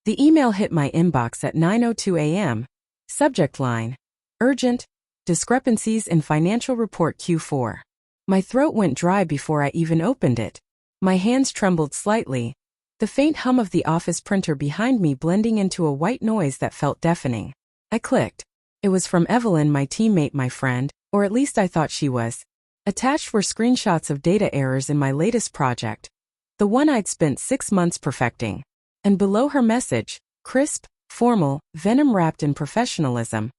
The email hit my inbox at 9:02 a.m. Subject line: Urgent, discrepancies in financial report Q4. My throat went dry before I even opened it. My hands trembled slightly, the faint hum of the office printer behind me blending into a white noise that felt deafening. I clicked. It was from Evelyn, my teammate, my friend, or at least I thought she was. Attached were screenshots of data errors in my latest project, the one I'd spent 6 months perfecting. And below her message, crisp, formal, venom-wrapped in professionalism,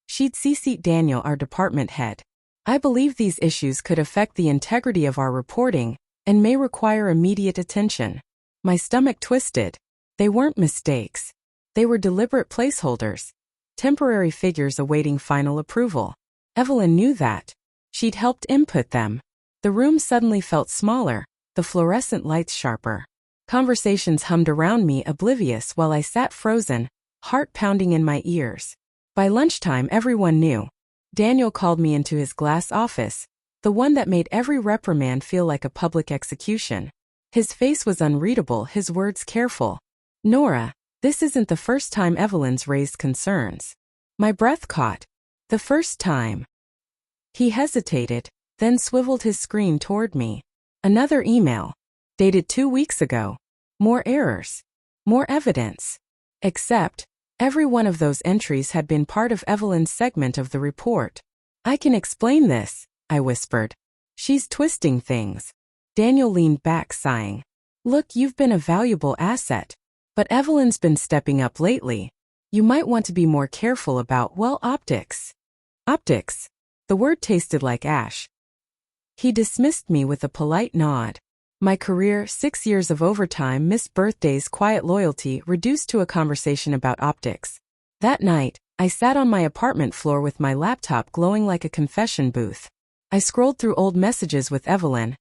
she'd CC'd Daniel, our department head. I believe these issues could affect the integrity of our reporting and may require immediate attention. My stomach twisted. They weren't mistakes. They were deliberate placeholders, temporary figures awaiting final approval. Evelyn knew that. She'd helped input them. The room suddenly felt smaller, the fluorescent lights sharper. Conversations hummed around me, oblivious, while I sat frozen, heart pounding in my ears. By lunchtime, everyone knew. Daniel called me into his glass office, the one that made every reprimand feel like a public execution. His face was unreadable, his words careful. "Nora, this isn't the first time Evelyn's raised concerns." My breath caught. The first time. He hesitated, then swiveled his screen toward me. Another email. Dated 2 weeks ago. More errors. More evidence. Except, every one of those entries had been part of Evelyn's segment of the report. "I can explain this," I whispered. "She's twisting things." Daniel leaned back, sighing. "Look, you've been a valuable asset. But Evelyn's been stepping up lately. You might want to be more careful about, well, optics." Optics. The word tasted like ash. He dismissed me with a polite nod. My career, 6 years of overtime, missed birthdays, quiet loyalty, reduced to a conversation about optics. That night, I sat on my apartment floor with my laptop glowing like a confession booth. I scrolled through old messages with Evelyn.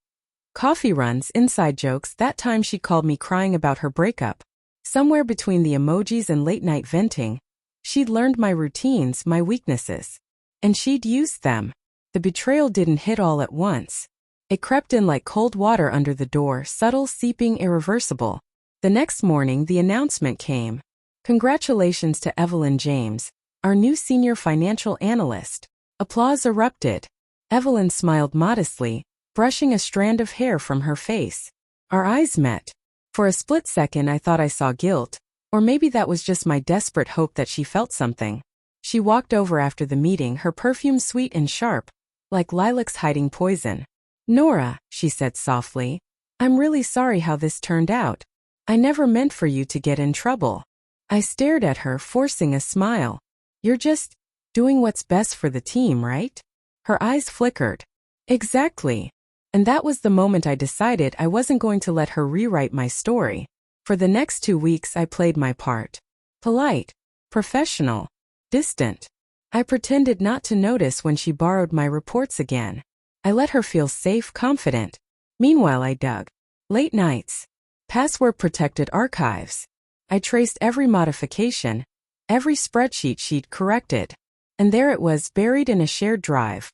Coffee runs, inside jokes, that time she called me crying about her breakup. Somewhere between the emojis and late-night venting, she'd learned my routines, my weaknesses. And she'd used them. The betrayal didn't hit all at once. It crept in like cold water under the door, subtle, seeping, irreversible. The next morning, the announcement came. "Congratulations to Evelyn James, our new senior financial analyst." Applause erupted. Evelyn smiled modestly, brushing a strand of hair from her face. Our eyes met. For a split second, I thought I saw guilt, or maybe that was just my desperate hope that she felt something. She walked over after the meeting, her perfume sweet and sharp, like lilacs hiding poison. "Nora," she said softly, "I'm really sorry how this turned out. I never meant for you to get in trouble." I stared at her, forcing a smile. "You're just doing what's best for the team, right?" Her eyes flickered. "Exactly." And that was the moment I decided I wasn't going to let her rewrite my story. For the next 2 weeks, I played my part. Polite, professional, distant. I pretended not to notice when she borrowed my reports again. I let her feel safe, confident. Meanwhile, I dug. Late nights. Password-protected archives. I traced every modification, every spreadsheet she'd corrected. And there it was, buried in a shared drive.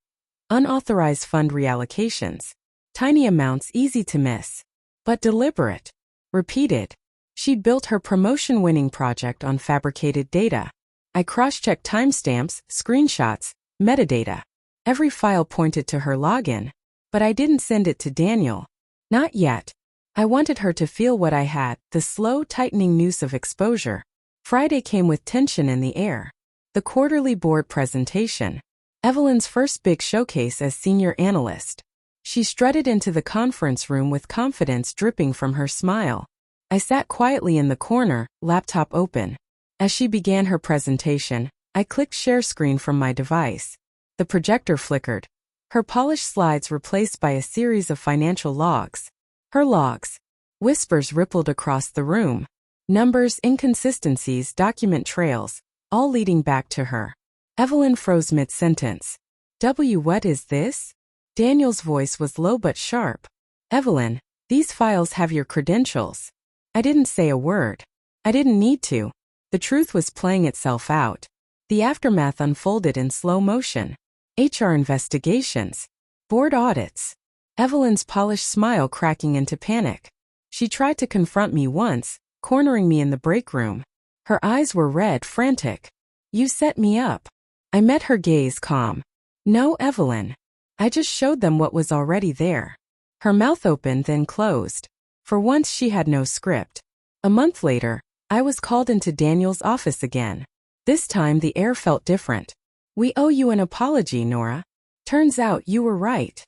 Unauthorized fund reallocations. Tiny amounts, easy to miss. But deliberate. Repeated. She'd built her promotion-winning project on fabricated data. I cross-checked timestamps, screenshots, metadata. Every file pointed to her login. But I didn't send it to Daniel. Not yet. I wanted her to feel what I had, the slow, tightening noose of exposure. Friday came with tension in the air. The quarterly board presentation. Evelyn's first big showcase as senior analyst. She strutted into the conference room with confidence dripping from her smile. I sat quietly in the corner, laptop open. As she began her presentation, I clicked share screen from my device. The projector flickered. Her polished slides replaced by a series of financial logs. Her logs. Whispers rippled across the room. Numbers, inconsistencies, document trails, all leading back to her. Evelyn froze mid-sentence. What is this?" Daniel's voice was low but sharp. "Evelyn, these files have your credentials." I didn't say a word. I didn't need to. The truth was playing itself out. The aftermath unfolded in slow motion. HR investigations. Board audits. Evelyn's polished smile cracking into panic. She tried to confront me once, cornering me in the break room. Her eyes were red, frantic. You set me up. I met her gaze calm. No, Evelyn. I just showed them what was already there. Her mouth opened then closed. For once she had no script. A month later, I was called into Daniel's office again. This time the air felt different. We owe you an apology, Nora. Turns out you were right.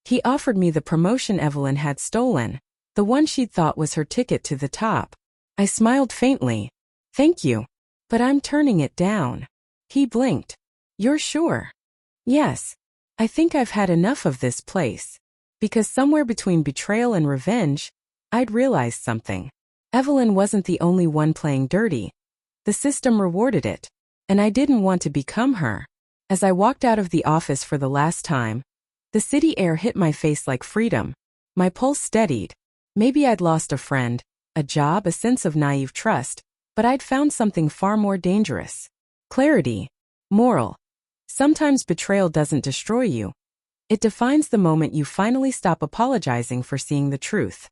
He offered me the promotion Evelyn had stolen, the one she'd thought was her ticket to the top. I smiled faintly. Thank you. But I'm turning it down. He blinked. You're sure? Yes. I think I've had enough of this place. Because somewhere between betrayal and revenge, I'd realized something. Evelyn wasn't the only one playing dirty. The system rewarded it. And I didn't want to become her. As I walked out of the office for the last time, the city air hit my face like freedom. My pulse steadied. Maybe I'd lost a friend, a job, a sense of naive trust, but I'd found something far more dangerous. Clarity. Moral. Sometimes betrayal doesn't destroy you. It defines the moment you finally stop apologizing for seeing the truth.